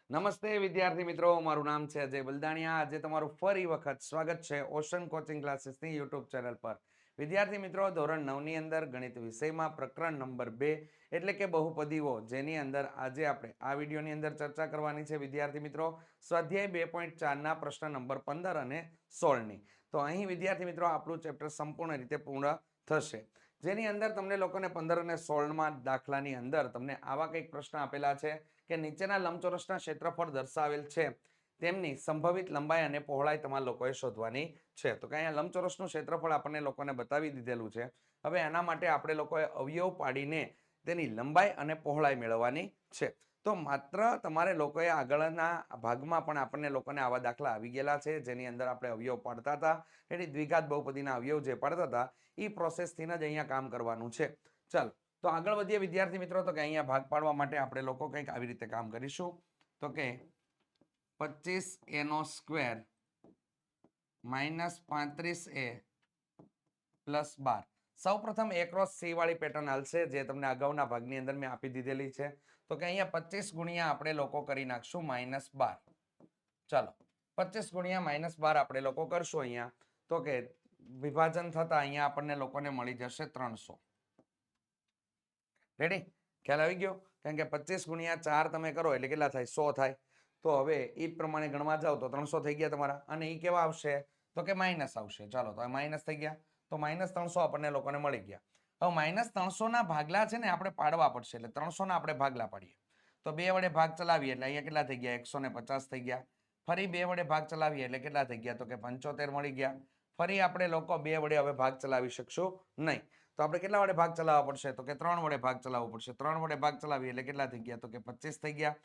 નમસ્તે વિદ્યાર્થી મિત્રો, મારું નામ છે અજય બલદાણિયા. આજે તમારું ફરી વખત સ્વાગત છે ઓશન કોચિંગ ક્લાસીસની યુટ્યુબ ચેનલ પર. વિદ્યાર્થી મિત્રો, ધોરણ 9 ની અંદર ગણિત વિષયમાં પ્રકરણ નંબર 2 એટલે કે બહુપદીઓ, જેની અંદર આજે આપણે આ વિડીયોની અંદર ચર્ચા કરવાની છે વિદ્યાર્થી મિત્રો, સ્વાધ્યાય 2.4 ના પ્રશ્ન નંબર 15 અને 16 ની. તો અહીં વિદ્યાર્થી મિત્રો આપણું ચેપ્ટર સંપૂર્ણ રીતે પૂર્ણ થશે, જેની અંદર તમને લોકોને 15 અને 16માં દાખલાની અંદર તમને આવા કંઈક પ્રશ્ન આપેલા છે કે નીચેના લંબચોરસના ક્ષેત્રફળ દર્શાવેલ છે તેમની સંભવિત લંબાઈ અને પહોળાઈ તમારા લોકોએ શોધવાની છે. તો કે અહીંયા લંબચોરસનું ક્ષેત્રફળ આપણને લોકોને બતાવી દીધેલું છે. હવે એના માટે આપણે લોકોએ અવયવ પાડીને તેની લંબાઈ અને પહોળાઈ મેળવવાની છે. તો માત્ર તમારે લોકોએ આગળના ભાગમાં પણ આપણને લોકોને આવા દાખલા આવી ગયેલા છે, જેની અંદર આપણે અવયવ પાડતા હતા. એટલે દ્વિઘાત બહુપદીના અવયવ જે પાડતા હતા એ પ્રોસેસથી જ અહીંયા કામ કરવાનું છે. ચાલો તો આગળ વધીએ વિદ્યાર્થી મિત્રો. તો કે અહીંયા ભાગ પાડવા માટે આપણે લોકો કંઈક આવી રીતે કામ કરીશું. તો કે 25a નો સ્ક્વેર માઇનસ 35a પ્લસ 12. સૌ પ્રથમ a ક્રોસ c વાળી પેટર્ન હાલશે, જે તમને અગાઉના ભાગની અંદર મેં આપી દીધેલી છે. તો કે અહીંયા 25 ગુણ્યા આપણે લોકો કરી નાખશું -12. ચાલો 25 ગુણ્યા -12 આપણે લોકો કરશું અહીંયા. તો કે વિભાજન થતા અહીંયા આપણને લોકોને મળી જશે 300. રેડી? ખ્યાલ આવી ગયો? કારણ કે 25 ગુણ્યા 4 તમે કરો એટલે કેટલા થાય? 100 થાય. તો હવે એ પ્રમાણે ગણવા જાવ તો 300 થઈ ગયા તમારા. અને એ કેવા આવશે? તો કે માઇનસ આવશે. ચાલો તો માઇનસ થઈ ગયા. તો -300 આપણને લોકોને મળી ગયા. હવે -300 ના ભાગલા છે ને આપણે પાડવા પડશે. એટલે 300 ના આપણે ભાગલા પાડીએ. તો 2 વડે ભાગ ચલાવીએ એટલે અહીંયા કેટલા થઈ ગયા? 150 થઈ ગયા. ફરી 2 વડે ભાગ ચલાવીએ એટલે કેટલા થઈ ગયા? તો કે 75 મળી ગયા. ફરી આપણે લોકો 2 વડે હવે ભાગ ચલાવી શકશું નહીં. તો આપણે કેટલા વડે ભાગ ચલાવવા પડશે? તો કે 3 વડે ભાગ ચલાવવો પડશે. 3 વડે ભાગ ચલાવીએ એટલે કેટલા થઈ ગયા? તો કે 25 થઈ ગયા.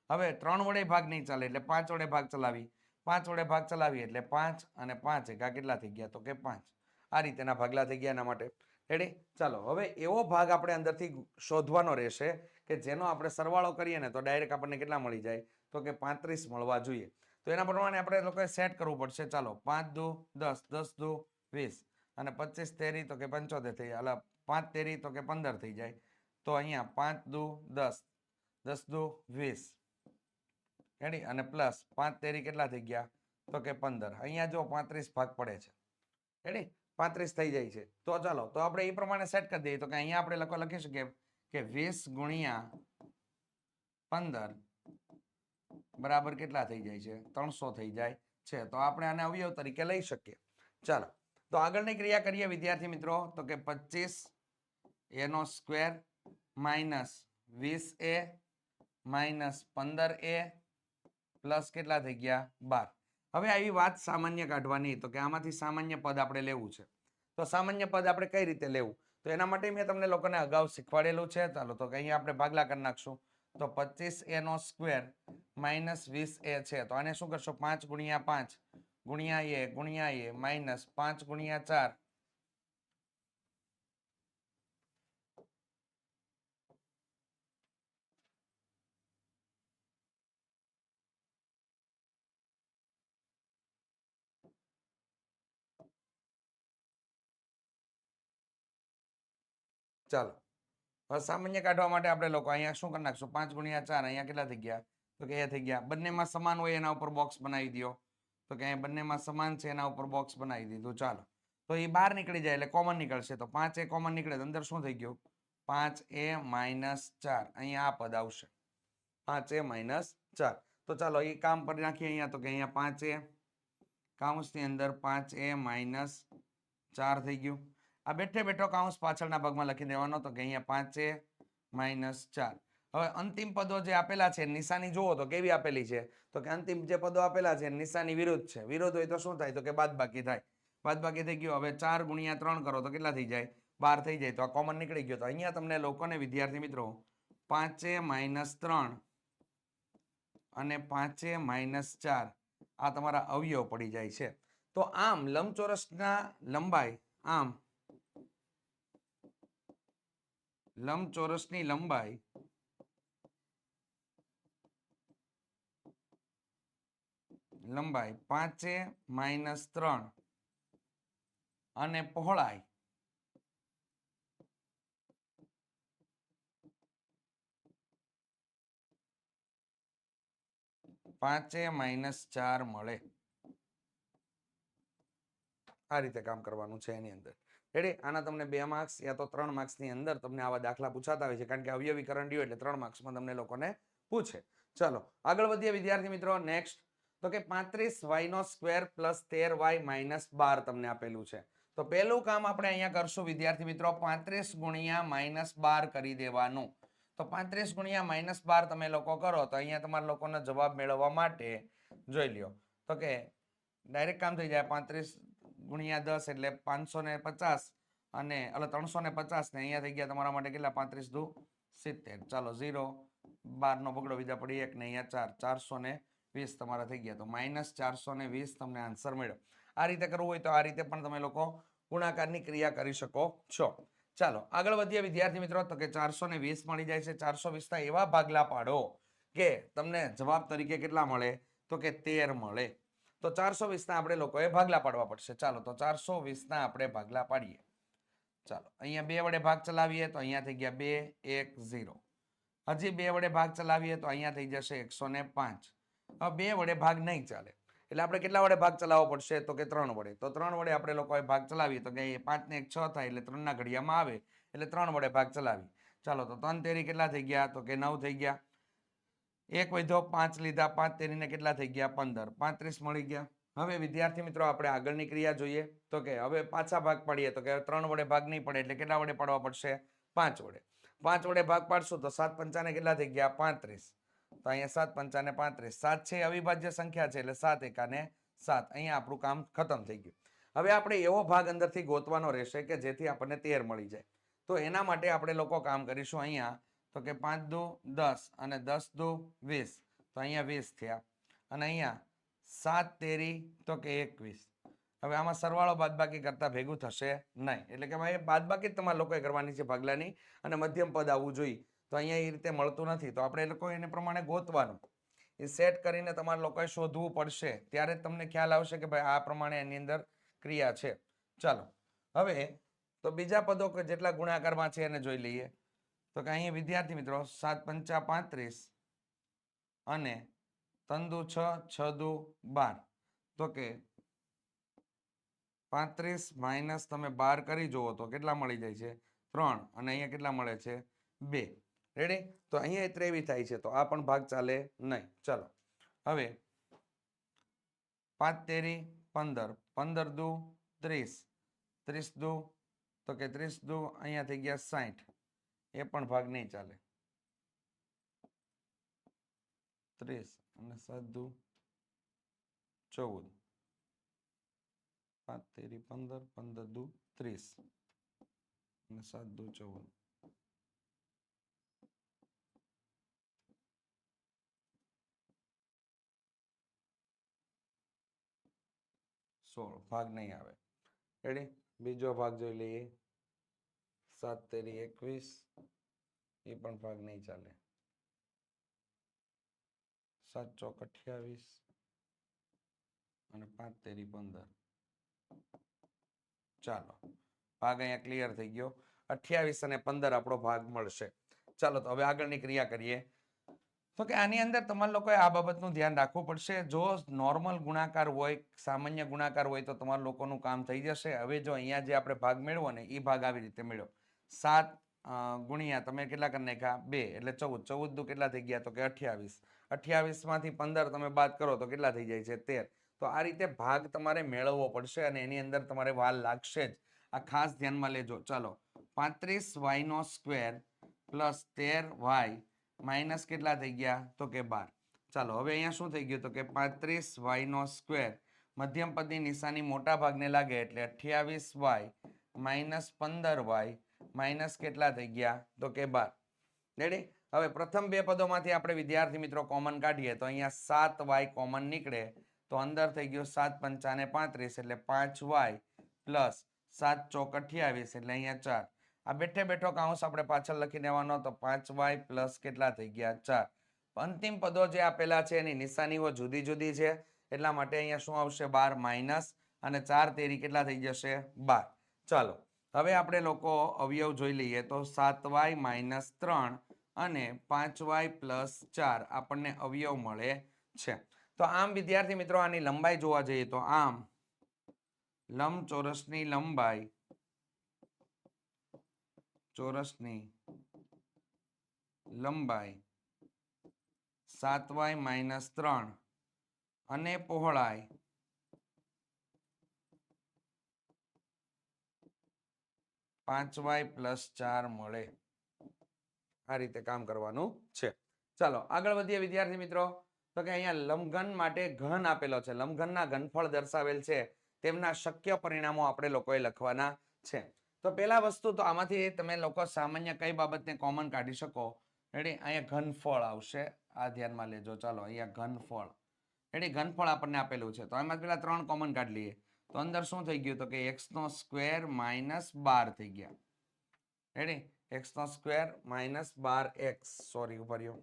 હવે 3 વડે ભાગ નહીં ચાલે એટલે 5 વડે ભાગ ચલાવી. 5 વડે ભાગ ચલાવીએ એટલે 5 અને 5 એકા કેટલા થઈ ગયા? તો કે 5. આ રીતેના ભાગલા થઈ ગયા એના માટે. રેડી? ચાલો હવે એવો ભાગ આપણે અંદરથી શોધવાનો રહેશે કે જેનો આપણે સરવાળો કરીએ ને તો ડાયરેક્ટ આપણને કેટલા મળી જાય? તો કે 35 મળવા જોઈએ. તો એના પ્રમાણે આપણે લોકોએ સેટ કરવું પડશે. ચાલો 5 દુ 10, 10 દુ 20 અને 25 તેરી તો કે 75 થઈ જાય. 5 તેરી તો કે 15 થઈ જાય. તો અહીંયા 5 દુ 10, 10 દુ 20 રેડી અને પ્લસ 5 તેરી કેટલા થઈ ગયા? તો કે 15. અહીંયા જો 35 ભાગ પડે છે. રેડી? 35 થઈ જાય છે. તો ચાલો તો આપણે એ પ્રમાણે સેટ કરી દઈએ. તો કે અહીંયા આપણે લોકો લખી શકીએ કે 20 ગુણ્યા 15 બરાબર કેટલા થઈ જાય છે? 300 થઈ જાય છે. તો આપણે આને અવયવ તરીકે લઈ શકીએ. ચાલો તો આગળની ક્રિયા કરીએ વિદ્યાર્થી મિત્રો. તો કે 25a નો square minus 20a minus 15a plus કેટલા થઈ ગયા? 12. હવે આવી વાત સામાન્ય કાઢવાની. તો કે આમાંથી સામાન્ય પદ આપણે લેવું છે. તો સામાન્ય પદ આપણે કઈ રીતે લેવું? તો એના માટે મેં તમને લોકોને અગાઉ શીખવાડેલું છે. ચાલો તો અહીંયા આપણે ભાગલા કરી નાખશું. તો 25a નો સ્ક્વેર માઇનસ 20a છે. તો આને શું કરશો? 5 ગુણ્યા 5 ગુણ્યા a માઇનસ 5 ગુણ્યા 4 ચાલો હવે સામાન્ય કાઢવા માટે આપણે લોકો અહીંયા શું કરી નાખશું? 5 ગુણ્યા 4 અહીંયા કેટલા થઈ ગયા? તો કે એ થઈ ગયા. બંનેમાં સમાન હોય એના ઉપર બોક્સ બનાવી દો. તો કે અહીંયા બંનેમાં સમાન છે એના ઉપર બોક્સ બનાવી દીધું. ચાલો તો એ બહાર નીકળી જાય એટલે કોમન નીકળશે. તો 5 એ કોમન નીકળે તો અંદર શું થઈ ગયું? 5a minus 4. અહીંયા આ પદ આવશે 5a માઇનસ 4. તો ચાલો એ કામ કરી નાખીએ અહીંયા. તો કે અહીંયા 5a કાઉન્સની અંદર 5a માઇનસ 4 થઈ ગયું. આ બેઠે બેઠો કાઉન્સ પાછળના ભાગમાં લખી દેવાનો. તો કે અહીંયા 5a માઇનસ 4. હવે અંતિમ પદો જે આપેલા છે નિશાની જુઓ તો કેવી આપેલી છે? તો કે અંતિમ જે પદો આપેલા છે નિશાની વિરુદ્ધ છે. વિરોધ હોય તો શું થાય? તો કે બાદબાકી થાય. બાદબાકી થઈ ગયું. હવે 4 ગુણ્યા 3 કરો તો કેટલા થઈ જાય? 12 થઈ જાય. તો આ કોમન નીકળી ગયો. તો અહીંયા તમને લોકોને વિદ્યાર્થી મિત્રો 5a માઇનસ 3 અને 5a માઇનસ 4 આ તમારા અવયવ પડી જાય છે. તો આમ લંબચોરસના લંબાઈ લંબચોરસની લંબાઈ લંબાઈ 5a માઇનસ 3 અને પહોળાઈ 5 - 4 મળે. આ રીતે કામ કરવાનું છે એની અંદર. રેડી? આના તમને 2 માર્ક્સ યા તો 3 માર્ક્સની અંદર તમને આવા દાખલા પૂછાતા હોય છે, કારણ કે અવયવીકરણ રહ્યું એટલે 3 માર્ક્સમાં તમને લોકોને પૂછે. ચાલો આગળ વધીએ વિદ્યાર્થી મિત્રો. નેક્સ્ટ તો કે 35y² + 13y - 12 તમને આપેલું છે. તો પહેલું કામ આપણે અહીંયા કરશું વિદ્યાર્થી મિત્રો, 35 × -12 કરી દેવાનું. તો 35 × -12 તમે લોકો કરો તો અહીંયા તમારા લોકોનો જવાબ મેળવવા માટે જોઈ લ્યો તો કે ડાયરેક્ટ કામ થઈ જાય. 35 × 10 એટલે 550 અને 350 ને અહીંયા થઈ ગયા તમારા માટે કેટલા? 35 દુ 70. ચાલો 0 12 નો બગડો બીજા પડી 1 ને અહીંયા 4 420 તમારા થઈ ગયા. તો -420 તમને આન્સર મળ્યો. આ રીતે કરવું હોય તો આ રીતે પણ તમે લોકો ગુણાકારની ક્રિયા કરી શકો છો. ચાલો આગળ વધીએ વિદ્યાર્થી મિત્રો. તો કે 420 મળી જાય છે. 420 ના એવા ભાગલા પાડો કે તમને જવાબ તરીકે કેટલા મળે? તો કે 13 મળે. તો 420 ના આપણે લોકોએ ભાગલા પાડવા પડશે. ચાલો તો 420 ના આપણે ભાગલા પાડીએ. ચાલો અહીંયા 2 વડે ભાગ ચલાવીએ તો અહીંયા થઈ ગયા 2 1 0. હજી 2 વડે ભાગ ચલાવીએ તો અહીંયા થઈ જશે 105. હવે 2 વડે ભાગ નહીં ચાલે એટલે આપણે કેટલા વડે ભાગ ચલાવવો પડશે? તો કે 3 વડે. તો 3 વડે આપણે લોકોએ ભાગ ચલાવીએ તો કે 5 ને 1 6 થાય એટલે 3 ના ઘડિયામાં આવે એટલે 3 વડે ભાગ ચલાવી. ચાલો તો 3 તેરી કેટલા થઈ ગયા? તો કે 9 થઈ ગયા. 1 વધ્યો 5 લીધા. 5 તેરીને કેટલા થઈ ગયા? 15. 35 મળી ગયા. હવે વિદ્યાર્થી મિત્રો આપણે આગળની ક્રિયા જોઈએ તો કે હવે પાછા ભાગ પાડીએ તો કે 3 વડે ભાગ નહીં પડે એટલે કેટલા વડે પાડવા પડશે? 5 વડે. 5 વડે ભાગ પાડશું તો 7 પંચાને કેટલા થઈ ગયા? 35. તો અહીંયા 7 પંચાને 35. 7 છે અવિભાજ્ય સંખ્યા છે એટલે 7 એકાને 7. અહીંયા આપણું કામ ખતમ થઈ ગયું. હવે આપણે એવો ભાગ અંદરથી ગોતવાનો રહેશે કે જેથી આપણને 13 મળી જાય. તો એના માટે આપણે લોકો કામ કરીશું અહીંયા તો કે 5 દુ 10 અને 10 દુ 20. તો અહીંયા 20 થયા અને અહીંયા 7 તેરી તો કે 21. હવે આમાં સરવાળો બાદબાકી કરતા ભેગું થશે નહીં એટલે કે ભાઈ બાદબાકી જ તમારે લોકોએ કરવાની છે ભાગલાની અને મધ્યમ પદ આવવું જોઈએ. તો અહીંયા એ રીતે મળતું નથી તો આપણે લોકો એને પ્રમાણે ગોતવાનું. એ સેટ કરીને તમારે લોકોએ શોધવું પડશે ત્યારે જ તમને ખ્યાલ આવશે કે ભાઈ આ પ્રમાણે એની અંદર ક્રિયા છે. ચાલો હવે તો બીજા પદો કે જેટલા ગુણાકારમાં છે એને જોઈ લઈએ. તો કે અહીંયા વિદ્યાર્થી મિત્રો 7 પંચા 35 અને 3 દુ 6 6 દુ 12. તો કે 35 માઇનસ તમે 12 કરી જુઓ તો કેટલા મળી જાય છે? 3 અને અહીંયા કેટલા મળે છે? 2. રેડી? તો અહીંયા 23 થાય છે તો આ પણ ભાગ ચાલે નહીં. ચાલો હવે 5 તેરી 15. 15 દુ 30. 30 દુ તો કે 30 દુ અહીંયા થઈ ગયા 60. એ પણ ભાગ નહીં ચાલે. 30 અને 7 દુ 14. 5 તેરી 15. 15 દુ 30 અને 7 દુ 14. ભાગ નહીં આવે. રેડી? બીજો ભાગ જોઈ લઈએ. 7 તેરી 21. એ પણ ભાગ નહીં ચાલે. 7 ચોક 28 અને 5 તેરી 15. ચાલો ભાગ અહીંયા ક્લિયર થઈ ગયો. 28 અને 15 આપણો ભાગ મળશે. ચાલો તો હવે આગળની ક્રિયા કરીએ. તો કે આની અંદર તમારા લોકોએ આ બાબતનું ધ્યાન રાખવું પડશે. જો નોર્મલ ગુણાકાર હોય, સામાન્ય ગુણાકાર હોય તો તમારા લોકોનું કામ થઈ જશે. હવે જો અહીંયા જે આપણે ભાગ મેળવો ને એ ભાગ આવી રીતે મેળવો. 7 ગુણ્યા તમે કેટલા કરી નાખ્યા? 2 એટલે 14. 14 દુ કેટલા થઈ ગયા? તો કે 28. 28 માંથી 15 તમે બાદ કરો તો કેટલા થઈ જાય છે? 13. તો આ રીતે ભાગ તમારે મેળવવો પડશે અને એની અંદર તમારે વાર લાગશે જ. આ ખાસ ધ્યાનમાં લેજો. ચાલો 35y² પ્લસ 13y માઇનસ કેટલા થઈ ગયા? તો કે 12. ચાલો હવે અહીંયા શું થઈ ગયું? તો કે 35y² મધ્યમ પદની નિશાની મોટા ભાગને લાગે એટલે 28y માઇનસ 15y માઇનસ કેટલા થઈ ગયા? તો કે 12. રેડી? હવે પ્રથમ બે પદોમાંથી આપણે વિદ્યાર્થી મિત્રો કોમન કાઢીએ તો અહીંયા 7y કોમન નીકળે તો અંદર થઈ ગયું 7 પંચાને 35 એટલે 5y પ્લસ 7 ચોક 28 એટલે અહીંયા 4. આ બેઠે બેઠો કાઉન્સ આપણે પાછળ લખી દેવાનો તો 5y પ્લસ કેટલા થઈ ગયા? 4. અંતિમ પદો જે આપેલા છે એની નિશાનીઓ જુદી જુદી છે એટલા માટે અહીંયા શું આવશે? 12 માઇનસ અને 4 તેરી કેટલા થઈ જશે? 12. ચાલો હવે આપણે લોકો અવયવ જોઈ લઈએ તો 7y માઇનસ 3 અને 5y પ્લસ 4 આપણને અવયવ મળે છે. તો આમ વિદ્યાર્થી મિત્રો આની લંબાઈ જોવા જઈએ તો આમ લંબચોરસની લંબાઈ લંબાઈ 7y-3 અને પહોળાઈ 5y+4 મળે. આ રીતે કામ કરવાનું છે. ચાલો આગળ વધીએ વિદ્યાર્થી મિત્રો. તો કે અહીંયા લંબઘન માટે ઘન આપેલો છે, લંબઘનના ઘનફળ દર્શાવેલ છે, તેમના શક્ય પરિણામો આપણે લોકોએ લખવાના છે. તો પહેલા વસ્તુ તો આમાંથી તમે લોકો સામાન્ય કઈ બાબતને કોમન કાઢી શકો. રેડી, અહીંયા ઘનફળ આવશે, આ ધ્યાનમાં લેજો. ચાલો અહીંયા ઘનફળ, રેડી, ઘનફળ આપણને આપેલું છે. તો એમાં પેલા 3 કોમન કાઢી લઈએ. તો અંદર શું થઈ ગયું? તો કે x² - 12 થઈ ગયા. રેડી, x² - 12x, સોરી ઉભર્યો.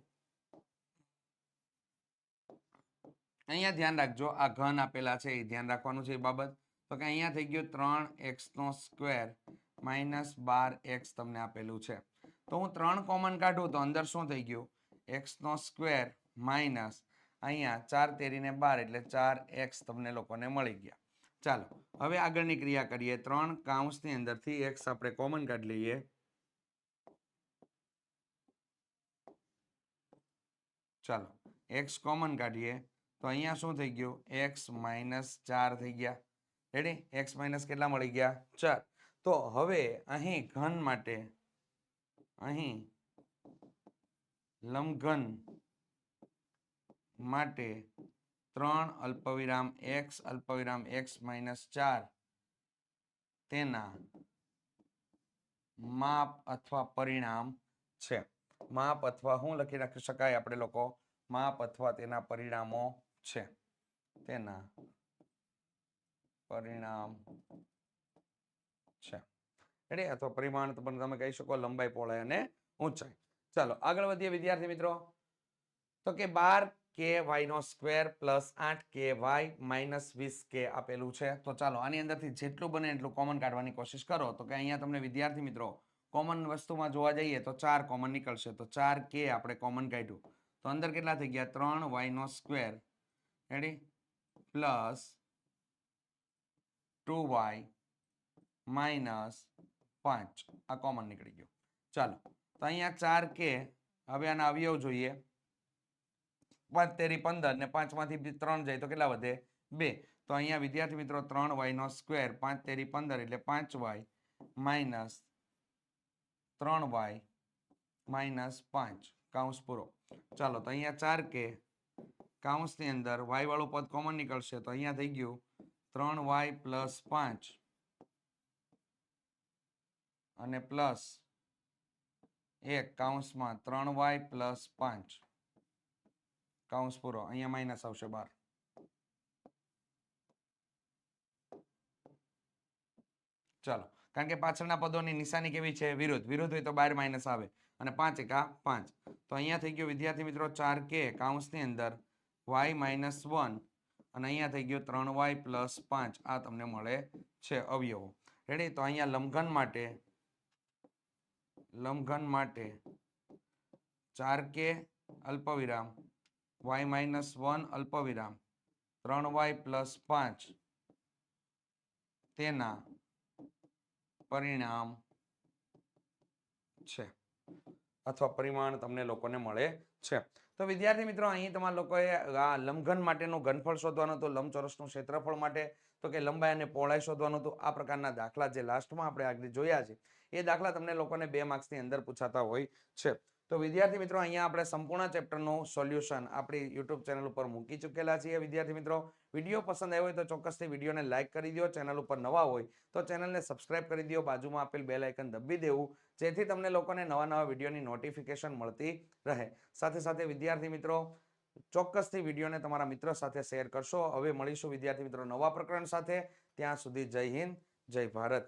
અહીંયા ધ્યાન રાખજો, આ ઘન આપેલા છે એ ધ્યાન રાખવાનું છે એ બાબત. તો કે અહીંયા થઈ ગયું 3x² - 12x તમને આપેલું છે. તો હું 3 કોમન કાઢું તો અંદર શું થઈ ગયું? x² માઇનસ અહીંયા 4 તેરીને 12 એટલે 4x તમને લોકોને મળી ગયા. ચાલો હવે આગળની ક્રિયા કરીએ. 3 કૌંસની અંદરથી x આપણે કોમન કાઢી લઈએ. ચાલો x કોમન કાઢીએ તો અહીંયા શું થઈ ગયું? x - 4 થઈ ગયા. રેડી, x માઇનસ કેટલા મળી ગયા? 4. તો હવે અહીં ઘન માટે, અહીં લંબઘન માટે 3 અલ્પવિરામ x અલ્પવિરામ x - 4 તેના માપ અથવા પરિણામ છે. માપ અથવા શું લખી રાખી શકાય આપણે લોકો? માપ અથવા તેના પરિણામો છે. તેના પરિણામ છે. રેડી, અથવા પરિમાણ પણ તમે કહી શકો, લંબાઈ, પહોળાઈ અને ઊંચાઈ. ચાલો આગળ વધીએ વિદ્યાર્થી મિત્રો. તો કે 12k² + 8k - 20k આપેલું છે. તો ચાલો આની અંદરથી જેટલું બને એટલું કોમન કાઢવાની કોશિશ કરો. તો કે અહીંયા તમને વિદ્યાર્થી મિત્રો કોમન વસ્તુમાં જોવા જઈએ તો 4 કોમન નીકળશે. તો 4k આપણે કોમન કાઢ્યું તો અંદર કેટલા થઈ ગયા? 3y², રેડી, પ્લસ 2y - 5 આ કોમન નીકળી ગયું. ચાલો તો અહીંયા 4k, હવે આના અવયવ જોઈએ. 5 તેરી 15 ને 5 માંથી 3 જાય તો કેટલા વધે? 2. તો અહીંયા વિદ્યાર્થી મિત્રો 3y², 5 તેરી 15 એટલે 5y માઇનસ 3y માઇનસ 5 કૌંસ પૂરો. ચાલો તો અહીંયા 4k કૌંસની અંદર y વાળું પદ કોમન નીકળશે તો અહીંયા થઈ ગયું 3y + 5 અને પ્લસ 1 કૌંસમાં 3y + 5 કૌંસ પૂરો. અહીંયા માઇનસ આવશે 12. ચાલો, કારણ કે પાછળના પદોની નિશાની કેવી છે? વિરુદ્ધ. વિરુદ્ધ હોય તો 12 માઇનસ આવે અને 5 × 5. તો અહીંયા થઈ ગયું વિદ્યાર્થી મિત્રો 4k કૌંસની અંદર y - 1 અને અહીંયા થઈ ગયું 3y + 5. આ તમને મળે છે અવયવો. રેડી, તો અહીંયા લંબઘન માટે 4k અલ્પવિરામ y - 1 અલ્પવિરામ 3y + 5 તેના પરિણામ છે અથવા પરિમાણ તમને લોકોને મળે છે. તો વિદ્યાર્થી મિત્રો અહીં તમારા લોકોએ આ લંબઘન માટેનું ઘનફળ શોધવાનું હતું, લંબચોરસનું ક્ષેત્રફળ માટે તો કે લંબાઈ અને પહોળાઈ શોધવાનું હતું. આ પ્રકારના દાખલા જે લાસ્ટમાં આપણે આગળ જોયા છે એ દાખલા તમને લોકોને 2 માર્ક્સની અંદર પૂછાતા હોય છે. તો વિદ્યાર્થી મિત્રો અહીંયા આપણે સંપૂર્ણ ચેપ્ટરનું સોલ્યુશન આપણી યુટ્યુબ ચેનલ ઉપર મૂકી ચૂકેલા છીએ. વિદ્યાર્થી મિત્રો વિડીયો પસંદ આવ્યો હોય તો ચોક્કસથી વિડીયોને લાઇક કરી દો. ચેનલ ઉપર નવા હોય તો ચેનલને સબસ્ક્રાઇબ કરી દો. બાજુમાં આપેલ બેલ આઇકન દબી દેવું જેથી તમને લોકોને નવા વિડીયોની નોટિફિકેશન મળતી રહે. સાથે સાથે વિદ્યાર્થી મિત્રો ચોક્કસથી વિડીયોને તમારા મિત્રો સાથે શેર કરશો. હવે મળીશું વિદ્યાર્થી મિત્રો નવા પ્રકરણ સાથે. ત્યાં સુધી જય હિન્દ, જય ભારત.